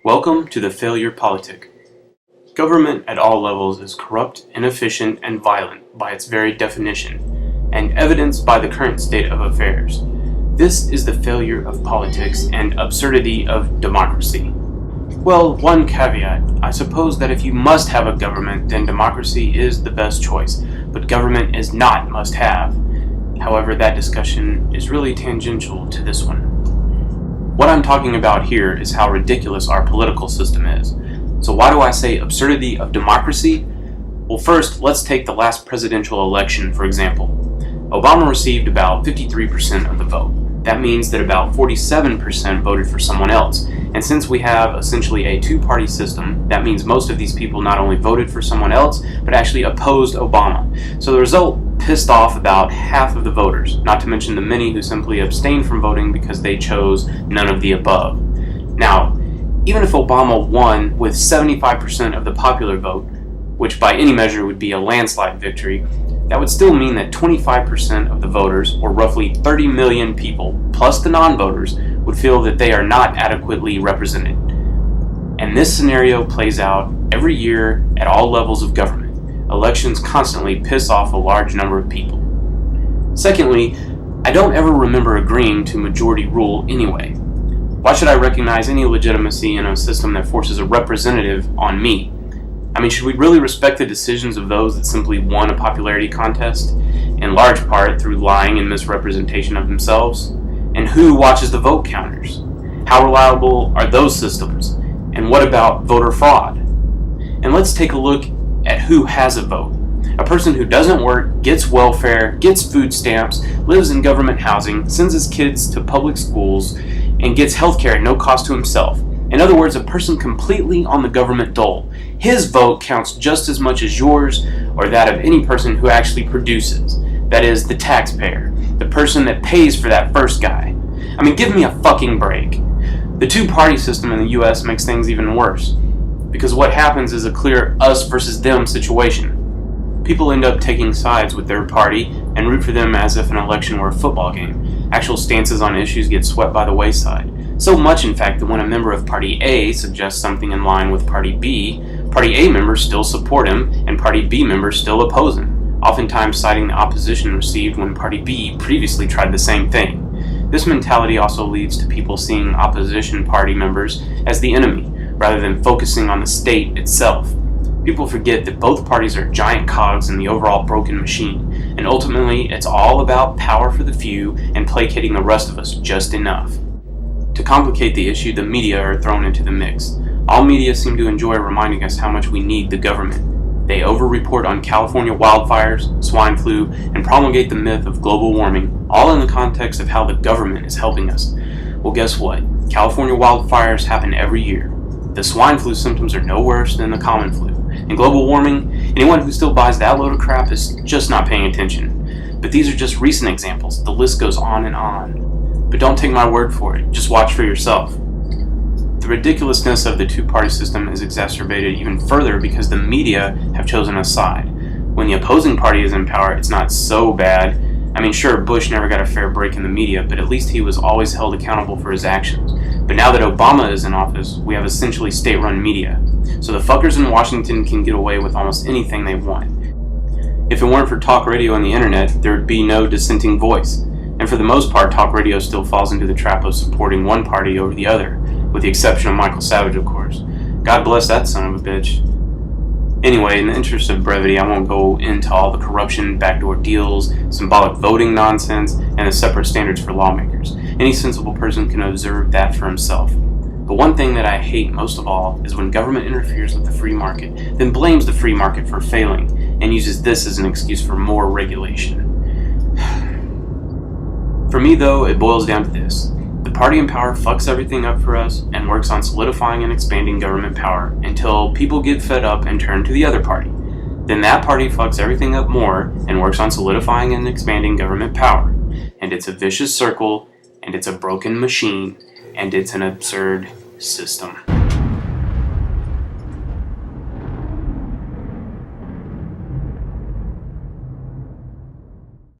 Welcome to the failure politic. Government at all levels is corrupt, inefficient, and violent by its very definition, and evidenced by the current state of affairs. This is the failure of politics and absurdity of democracy. Well, one caveat. I suppose that if you must have a government, then democracy is the best choice, but government is not must-have. However, that discussion is really tangential to this one. What I'm talking about here is how ridiculous our political system is. So why do I say absurdity of democracy? Well, first, let's take the last presidential election, for example. Obama received about 53% of the vote. That means that about 47% voted for someone else. And since we have essentially a two-party system, that means most of these people not only voted for someone else, but actually opposed Obama. So the result pissed off about half of the voters, not to mention the many who simply abstained from voting because they chose none of the above. Now, even if Obama won with 75% of the popular vote, which by any measure would be a landslide victory, that would still mean that 25% of the voters, or roughly 30 million people, plus the non-voters, would feel that they are not adequately represented. And this scenario plays out every year at all levels of government. Elections constantly piss off a large number of people. Secondly, I don't ever remember agreeing to majority rule anyway. Why should I recognize any legitimacy in a system that forces a representative on me? I mean, should we really respect the decisions of those that simply won a popularity contest, in large part through lying and misrepresentation of themselves? And who watches the vote counters? How reliable are those systems? And what about voter fraud? And let's take a look at who has a vote. A person who doesn't work, gets welfare, gets food stamps, lives in government housing, sends his kids to public schools, and gets healthcare at no cost to himself. In other words, a person completely on the government dole. His vote counts just as much as yours or that of any person who actually produces. That is, the taxpayer, the person that pays for that first guy. I mean, give me a fucking break. The two-party system in the US makes things even worse, because what happens is a clear us versus them situation. People end up taking sides with their party and root for them as if an election were a football game. Actual stances on issues get swept by the wayside. So much, in fact, that when a member of Party A suggests something in line with Party B, Party A members still support him, and Party B members still oppose him, oftentimes citing the opposition received when Party B previously tried the same thing. This mentality also leads to people seeing opposition party members as the enemy, rather than focusing on the state itself. People forget that both parties are giant cogs in the overall broken machine, and ultimately it's all about power for the few and placating the rest of us just enough. To complicate the issue, the media are thrown into the mix. All media seem to enjoy reminding us how much we need the government. They over-report on California wildfires, swine flu, and promulgate the myth of global warming, all in the context of how the government is helping us. Well, guess what? California wildfires happen every year. The swine flu symptoms are no worse than the common flu. And global warming, anyone who still buys that load of crap is just not paying attention. But these are just recent examples. The list goes on and on. But don't take my word for it. Just watch for yourself. The ridiculousness of the two-party system is exacerbated even further because the media have chosen a side. When the opposing party is in power, it's not so bad. I mean, sure, Bush never got a fair break in the media, but at least he was always held accountable for his actions. But now that Obama is in office, we have essentially state-run media. So the fuckers in Washington can get away with almost anything they want. If it weren't for talk radio and the internet, there would be no dissenting voice. And for the most part, talk radio still falls into the trap of supporting one party over the other, with the exception of Michael Savage, of course. God bless that son of a bitch. Anyway, in the interest of brevity, I won't go into all the corruption, backdoor deals, symbolic voting nonsense, and the separate standards for lawmakers. Any sensible person can observe that for himself. But one thing that I hate most of all is when government interferes with the free market, then blames the free market for failing, and uses this as an excuse for more regulation. For me, though, it boils down to this. The party in power fucks everything up for us and works on solidifying and expanding government power until people get fed up and turn to the other party. Then that party fucks everything up more and works on solidifying and expanding government power. And it's a vicious circle, and it's a broken machine, and it's an absurd system.